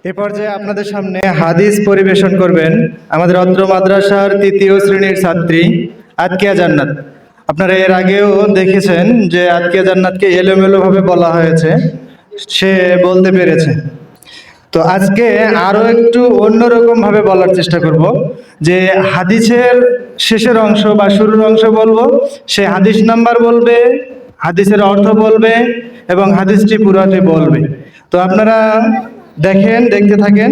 এ পর্যায়ে আপনাদের সামনে হাদিস পরিবেশন করবেন আমাদের অত্র মাদ্রাসার ৩য় শ্রেণীর ছাত্রী আতকিয়া জান্নাত। আপনারা এর আগেও দেখেছেন যে আতকিয়া জান্নাতকে এলোমেলোভাবে বলা হয়েছে, সে বলতে পেরেছে। তো আজকে আরো একটু অন্যরকম ভাবে বলার চেষ্টা করব, যে হাদিসের শেষের অংশ বা শুরুর অংশ বলবো, সে হাদিস নাম্বার বলবে, হাদিসের অর্থ বলবে এবং হাদিসটি পুরোটি বলবে। তো আপনারা দেখেন, দেখতে থাকেন।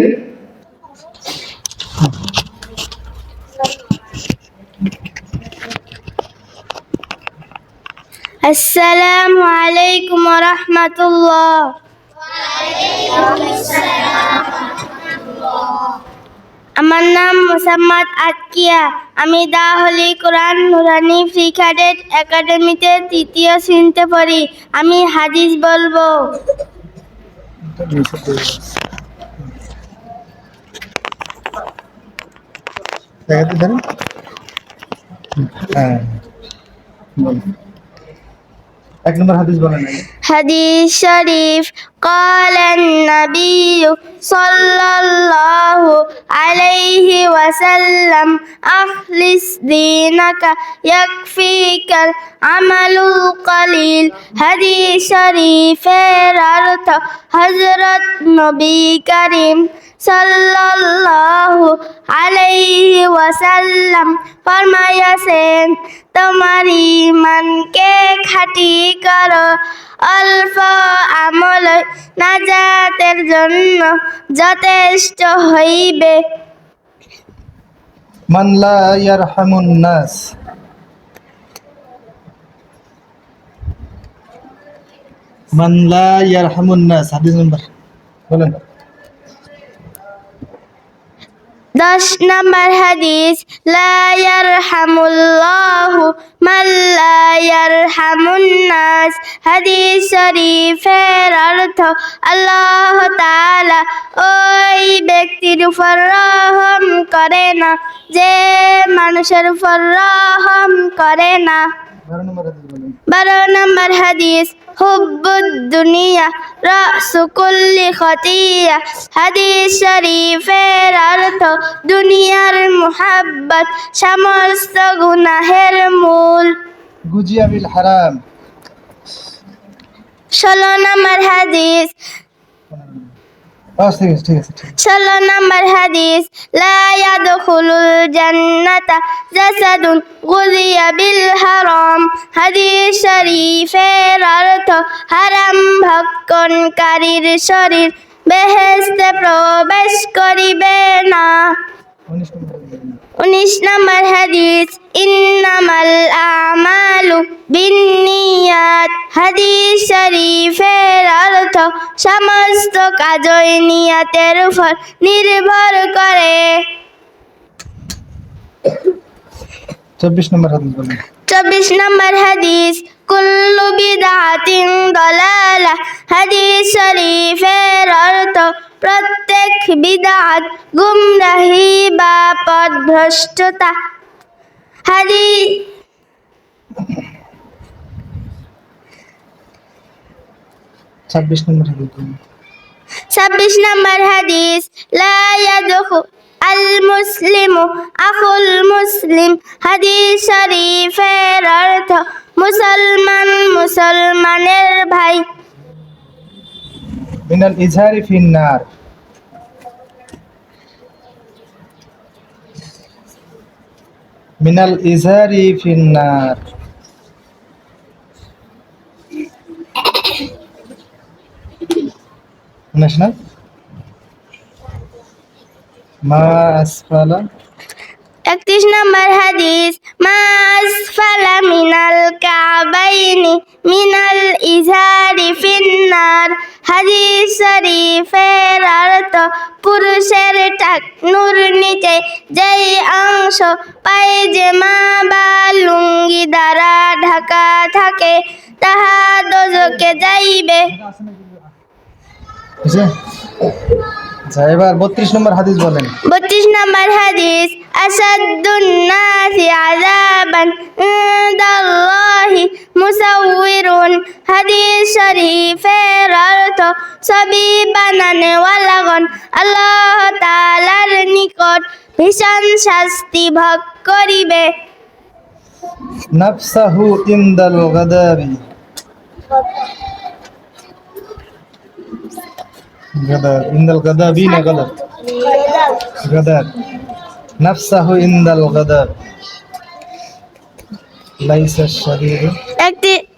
আসসালামু আলাইকুম ওয়া রাহমাতুল্লাহ। আমার নাম মোসাম্মদ আতকিয়া। আমি দা হোলি কোরআন নুরানি ফ্রি ক্যাডেট একাডেমিতে ৩য় শ্রেণীতে পড়ি। আমি হাদিস বলবো। এক নম্বর হাদিস বলেন। হাদিস শরীফ قال النبي صلى الله عليه وسلم أخلص دينك يكفيك العمل القليل। হাদিস শরীফের অর্থ হযরত নবী করিম সাল্লাল্লাহু আলাইহি ওয়াসাল্লাম ফরমাইয়াছেন, তোমার ঈমানকে খাঁটি করো, অল্প আমল নাজাতের জন্য যথেষ্ট হইবে। মান লা ইয়ারহামুন নাস, মান লা ইয়ারহামুন নাস। হাদিস নাম্বার বলেন। 10 নম্বর হাদিস, লা ইয়ারহামুল্লাহু মান লা ইয়ারহামুন নাস। হাদিস শরীফের অর্থ আল্লাহ তাআলা ওই ব্যক্তির উপর রহম করে না যে মানুষের উপর রহম করে না। 12 নম্বর হাদিস, হুব্বুদ দুনিয়া রাসু কুল্লি খতিয়া। হাদিস শরীফের অর্থ দুনিয়ার মুহাব্বত সমস্ত গুনাহের মূল। গুজিয়া বিল হারাম। 16 নম্বর হাদিস, 16 নম্বর হাদিস, লা ইয়াদখুলুল জান্নাতা জাসাদুন গুযিয়া বিল হারাম। হাদিস শরীফের অর্থ হারাম ভক্ষণকারীর শরীর বেহেশতে প্রবেশ করিবে না। 19 নম্বর হাদিস, ইন্নামাল আমালু বিন্নিয়াত। হাদিস শরীফের অর্থ সমস্ত কাজই নিয়তের উপর নির্ভর করে। 24 নম্বর হাদিস বলেন। 24 নম্বর হাদিস, কুল্লু বিদআতিন দালালা। হাদিস শরীফের অর্থ প্রত্যেক বিদআত গুমরাহি বা পথভ্রষ্টতা। হাদিস 26 নম্বর হাদিস বলেন। 26 নম্বর হাদিস, লা ইয়াদখুল আল মুসলিমু আখুল মুসলিম। হাদিস শরীফের অর্থ মুসলমান মুসলমানের ভাই। মিনাল ইজহারি ফিন নার। মিনাল ইজহারি ফিন নার। ন্যাশনাল মা আসফালা। 31 নম্বর হাদিস, মা আসফালা মিনাল কাবাইনি মিনাল ইজহারি ফিন্নার। হাদিস শরীফের অর্থ পুরুষের টাকনুর নিচে যেই অংশ পায়জামা বা লুঙ্গি দ্বারা ঢাকা থাকে তাহা দোজখে যাইবে। আচ্ছা, এবার 32 নম্বর হাদিস বলেন। 32 নম্বর হাদিস, আসাদুন নাসি আযাবান ইনদাল্লাহি মুসাউউরুন। হাদিস শরীফের অর্থ ছবি বানানেওয়ালাগণ আল্লাহ তাআলার নিকট ভীষণ শাস্তি ভোগ করিবে। নাফসাহু ইনদাল গাদাবি, গাদাব ইনদাল গাদাবি না গাদাব, গাদাব, নাফসাহু ইনদাল গাদাব লাইসা শাদীদু।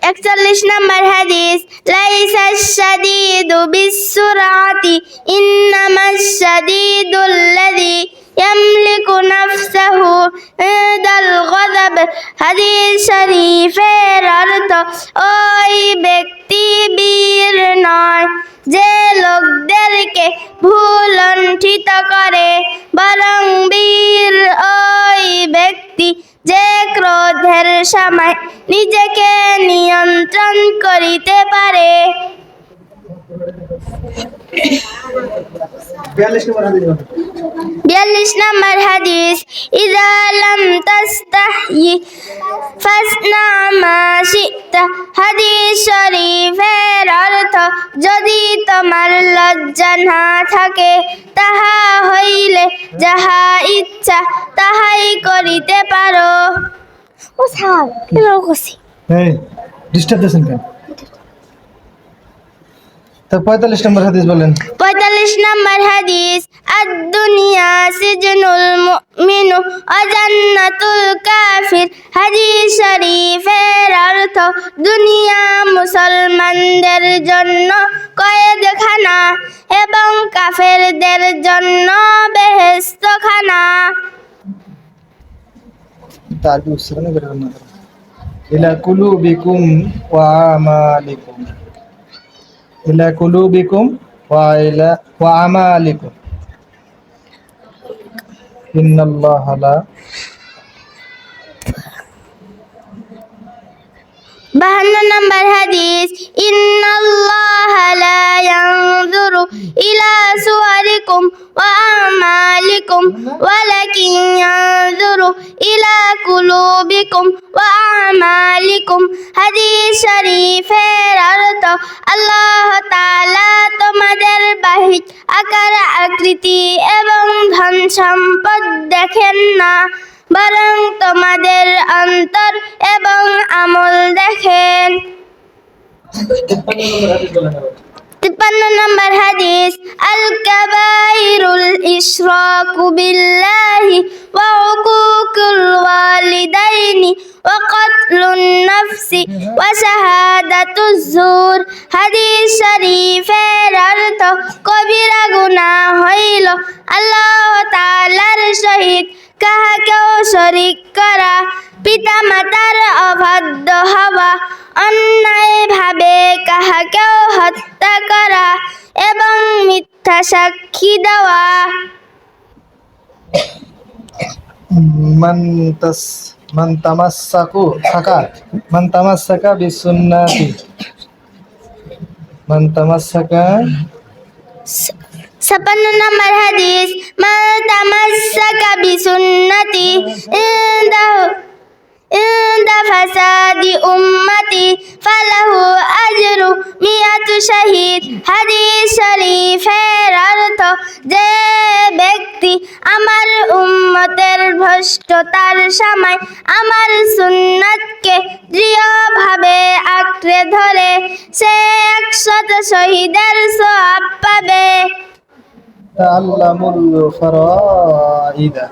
41 নম্বর হাদিস, লাইসা শাদীদু বিসসুরাতি ইন্নামাশ শাদীদুল্লাযী ইয়ামলিকু নাফসাহু ইনদাল গাযাব। হাদিস শরীফের অর্থ, ওই ব্যক্তি বীর নয় যে লোকদেরকে ভুলণ্ঠিত করে, বরং বীর ওই ব্যক্তি যে ক্রোধের সময় নিজেকে নিয়ন্ত্রণ করিতে পারে। 42 নম্বর হাদিস, ইযা লাম তাস্তাহয়ি ফাসনা মা শি'তা। হাদিস শরীফের অর্থ, যদি তোমার লজ্জা না থাকে তাহা হইলে যাহা ইচ্ছা তাহাই করিতে পারো। ও স্যার, এবার কইছি। এই ডিস্টার্ব দিছেন কেন? তো 45 নম্বর হাদিস বলেন। 45 নম্বর হাদিস, আদ-দুনিয়া সিজনুল মুমিনু ওয়া জান্নাতুল কাফির। হাদিস শরীফের অর্থ, দুনিয়া মুসলমানদের জন্য কয়েদখানা এবং কাফেরদের জন্য বেহেশতখানা। তারবি উচ্চারণ করবেন না। ইলা কুলুবিকুম ওয়া আমালিকুম, ইলা কুলুবিকুম ওয়া আমালিকুম ইন্নাল্লাহা লা। 52 নম্বর হাদিস, ইন্নাল্লাহা লা ইয়ানজুরু ইলা সুওয়ারিকুম ওয়া আমালিকুম ওয়ালাকিন ইয়ানজুরু ইলা কুলুবিকুম ওয়া আমালিকুম। হাদিস শরীফের অর্থ, আল্লাহ তাআলা তোমাদের বাহ্যিক আকার আকৃতি এবং ধন সম্পদ দেখেন না, বরং তোমাদের অন্তর এবং আমল দেখেন। 53 নম্বর হাদিস, আল কাবাইরুল ইশরাকু বিল্লাহি ওয়া উকুকুল ওয়ালিদাইনি ওয়া কাতলুন নাফসি ওয়া শাহাদাতুজ জুর। হাদিস শরীফের অর্থ, কবিরা গুনাহ হইল আল্লাহ তাআলার সহিত কাহাকেও শরীক করা, পিতা মাতার অবাধ্য হওয়া, অন্যায়ভাবে কাহাকেও হত্যা করা এবং মিথ্যা সাক্ষী দেওয়া। মান তামাসসাকা বিসুন্নতি, মান তামাসসাকা। 56 নম্বর হাদিস, মান তামাসসাকা বিসুন্নতি ইনদা ফাসাদি উম্মতি ফালাহু আজরু মিয়াতু শাহিদ। হাদিস শরীফের অর্থ, যে ব্যক্তি আমার উম্মতের ভ্রষ্টতার সময় আমার সুন্নাতকে দৃঢ়ভাবে আঁকড়ে ধরে, সে 100 শহীদের সওয়াব পাবে। তাআল্লামুল ফারাইদা।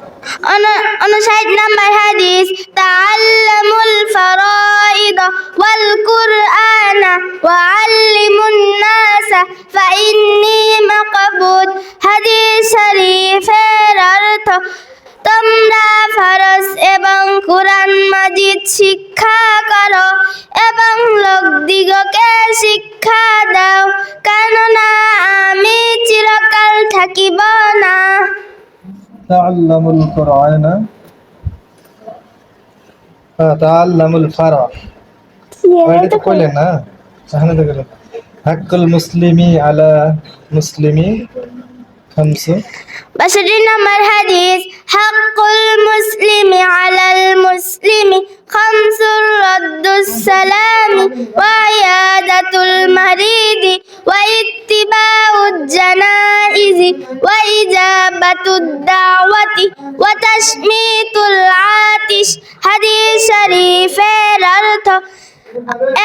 59 নম্বর হাদিস, তাআল্লামুল ফারাইদা ওয়াল কুরআনা ওয়া আল্লিমুন নাসা ফাইন্নী মাকবুদ। হাদিস শরীফের অর্থ, তোমরা ফরজ এবং কুরআন মাজিদ শিক্ষা করো এবং লোকদিগকে শিক্ষা দাও, কেননা আমি চিরকাল থাকিব না। তাআল্লামুল কুরআনা, তাআল্লামুল ফারা। এটা তো কইলেন না, এখানে তো গেলেন। হাক্কুল মুসলিমি আলা মুসলিমি خمسة 62 নম্বর হাদিস হাক্কুল মুসলিমি আলাল মুসলিমি খামসুর রাদ্দুস সালামি ওয়া ইয়াদাতুল মারিদি ওয়া ইত্তিবাউজ জানাইজি ওয়া ইজাবাতুদ দাওয়াতি ওয়া তাশমিতুল আতিশ। হাদিস শরীফের অর্থ,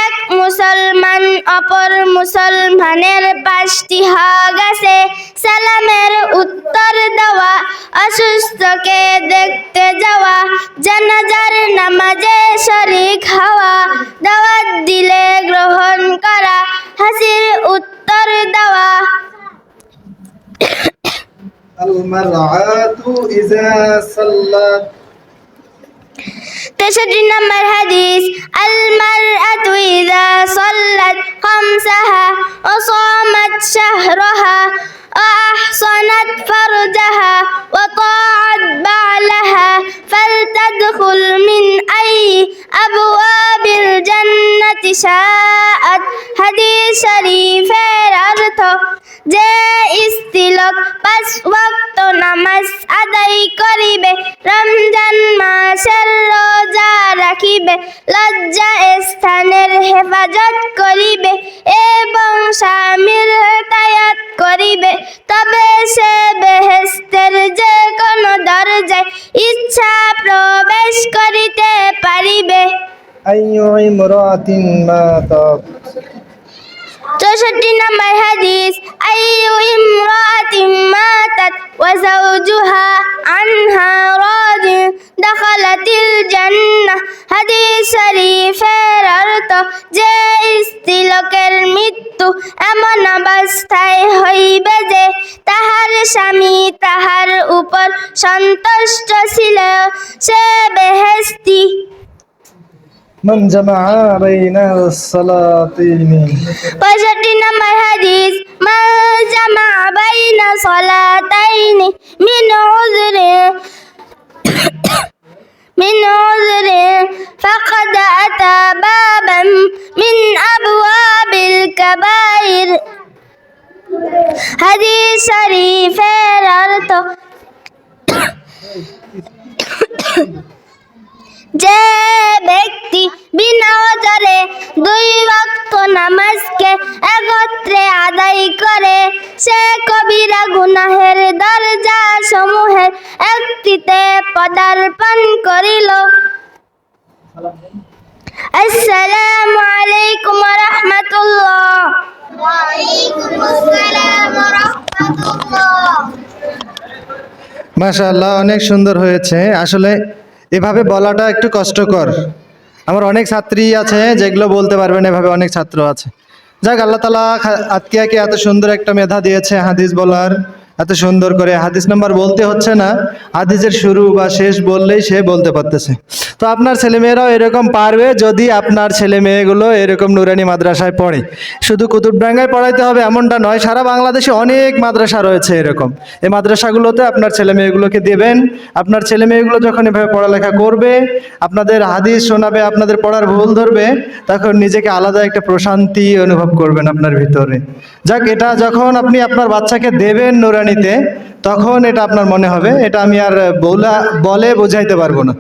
এক মুসলমান অপর মুসলমানের পাশটি হক আছে, সালামের উত্তর দেওয়া, অসুস্থকে দেখতে যাওয়া, জানাজার নামাজে শরীক হওয়া, দাওয়াত দিলে গ্রহণ করা, হাসির উত্তর দেওয়া। المرأة إذا صلت 63 নম্বর হাদিস আল মারআতু ইযা সাল্লাত খামসাহা ওয়া সামাত শাহরাহা ওয়া আহসানাত ফারজাহা ওয়া তাআত বা'লাহা ফালতাদখুল মিন আইয়ি আবওয়াবিল জান্নাতি শাআত। হাদিস শরীফের অর্থ, যে স্ত্রীলোক 5 ওয়াক্ত নামাজ আদায় করিবে, রমজান মাসের রোজা রাখিবে, লজ্জা স্থানের হেফাজত করিবে এবং স্বামীর হেদায়াত করিবে, তবে সে বেহেশতের যে কোনো দরজায় ইচ্ছা প্রবেশ করিতে পারিবে। أي امرأة ماتت 64 নম্বর হাদিস আইয়ু ইমরাতিন মাতাত ওয়া যাওজুহা আনহা রাদিন দাখালাতিল জান্নাহ। হাদিস শরীফের অর্থ, যে স্ত্রীলোকের মৃত্যু এমন অবস্থায় হইবে যে তাহার স্বামী তাহার উপর সন্তুষ্ট ছিল, সে বেহেশতি। من جمع بين الصلاتين 65 নম্বর হাদিস মান জামা বাইনা সালাতাইনি মিন উযরি ফাকাদ আতা বাবান মিন আবওয়াবিল কাবাইর। হাদিস শরীফের অর্থ, যে ব্যক্তি বিনা ওজরে 2 ওয়াক্ত নামাজকে একত্রে আদায় করে, সে কবিরা গুনাহের দরজা সমূহের একটিতে পদার্পণ করিল। আসসালামু আলাইকুম ওয়া রাহমাতুল্লাহ। ওয়া আলাইকুমুস সালাম ওয়া রাহমাতুল্লাহ। মাশাআল্লাহ, অনেক সুন্দর হয়েছে। আসলে এভাবে বলাটা একটু কষ্টকর। আমার অনেক ছাত্রী আছে যেগুলো বলতে পারবেন, এভাবে অনেক ছাত্র আছে। যাক, আল্লাহ তাআলা আতকিয়াকে এত সুন্দর একটা মেধা দিয়েছে হাদিস বলার, এত সুন্দর করে হাদিস নাম্বার বলতে হচ্ছে না, হাদিসের শুরু বা শেষ বললেই সে বলতে পারতেছে। তো আপনার ছেলেমেয়েরাও এরকম পারবে যদি আপনার ছেলে মেয়েগুলো এরকম নুরানি মাদ্রাসায় পড়ে। শুধু কুতুবডাঙ্গায় পড়াইতে হবে এমনটা নয়, সারা বাংলাদেশে অনেক মাদ্রাসা রয়েছে এরকম। এই মাদ্রাসাগুলোতে আপনার ছেলে মেয়েগুলোকে দেবেন। আপনার ছেলে মেয়েগুলো যখন এভাবে পড়ালেখা করবে, আপনাদের হাদিস শোনাবে, আপনাদের পড়ার ভুল ধরবে, তখন নিজেকে আলাদা একটা প্রশান্তি অনুভব করবেন আপনার ভিতরে। যাক, এটা যখন আপনি আপনার বাচ্চাকে দেবেন নুরানিতে, তখন এটা আপনার মনে হবে, এটা আমি আর বলে বোঝাইতে পারবো না।